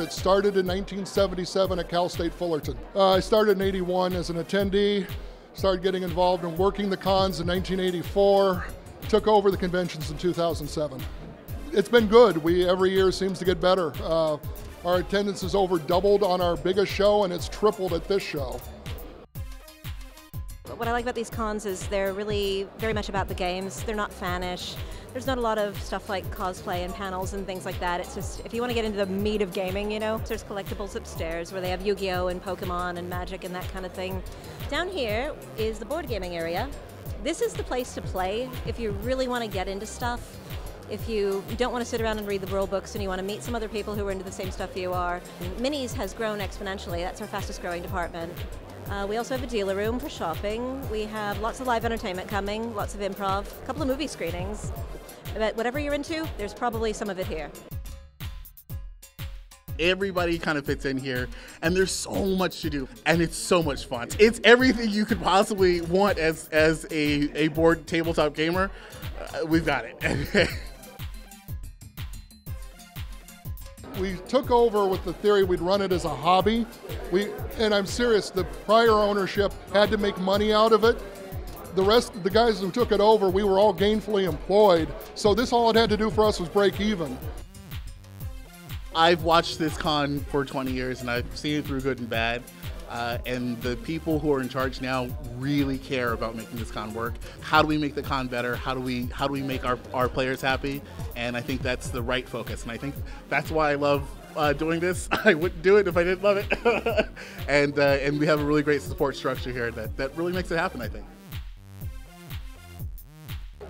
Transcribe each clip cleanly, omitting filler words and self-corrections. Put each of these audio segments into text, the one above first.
It started in 1977 at Cal State Fullerton. I started in '81 as an attendee, started getting involved in working the cons in 1984, took over the conventions in 2007. It's been good. Every year seems to get better. Our attendance is over doubled on our biggest show, and it's tripled at this show. What I like about these cons is they're really very much about the games. They're not fanish. There's not a lot of stuff like cosplay and panels and things like that. It's just, if you want to get into the meat of gaming, you know, there's collectibles upstairs where they have Yu-Gi-Oh! And Pokemon and Magic and that kind of thing. Down here is the board gaming area. This is the place to play if you really want to get into stuff. If you don't want to sit around and read the rule books and you want to meet some other people who are into the same stuff you are. Minis has grown exponentially. That's our fastest growing department. We also have a dealer room for shopping. We have lots of live entertainment coming, lots of improv, a couple of movie screenings. But whatever you're into, there's probably some of it here. Everybody kind of fits in here, and there's so much to do, and it's so much fun. It's everything you could possibly want as a board tabletop gamer. We've got it. We took over with the theory we'd run it as a hobby. And I'm serious, the prior ownership had to make money out of it. The rest of the guys who took it over, we were all gainfully employed. So this all it had to do for us was break even. I've watched this con for 20 years and I've seen it through good and bad. And the people who are in charge now really care about making this con work. How do we make the con better? How do we make our players happy? And I think that's the right focus. And I think that's why I love doing this. I wouldn't do it if I didn't love it. And we have a really great support structure here that really makes it happen, I think.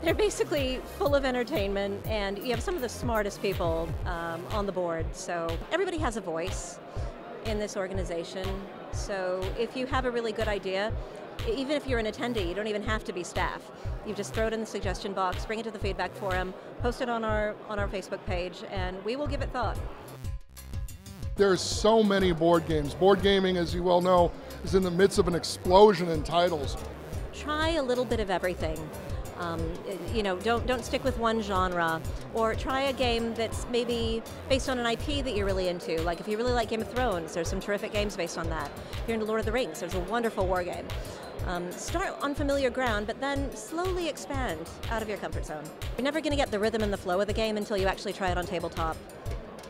They're basically full of entertainment, and you have some of the smartest people on the board. So everybody has a voice in this organization. So if you have a really good idea, even if you're an attendee, you don't even have to be staff. You just throw it in the suggestion box, bring it to the feedback forum, post it on our Facebook page, and we will give it thought. There's so many board games. Board gaming, as you well know, is in the midst of an explosion in titles. Try a little bit of everything. You know, don't stick with one genre, or try a game that's maybe based on an IP that you're really into. Like if you really like Game of Thrones, there's some terrific games based on that. If you're into Lord of the Rings, there's a wonderful war game. Start on familiar ground, but then slowly expand out of your comfort zone. You're never going to get the rhythm and the flow of the game until you actually try it on tabletop.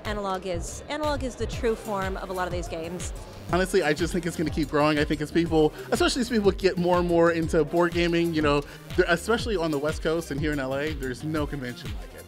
Analog is the true form of a lot of these games. Honestly, I just think it's going to keep growing. I think especially as people get more and more into board gaming, you know, especially on the West Coast and here in LA, there's no convention like it.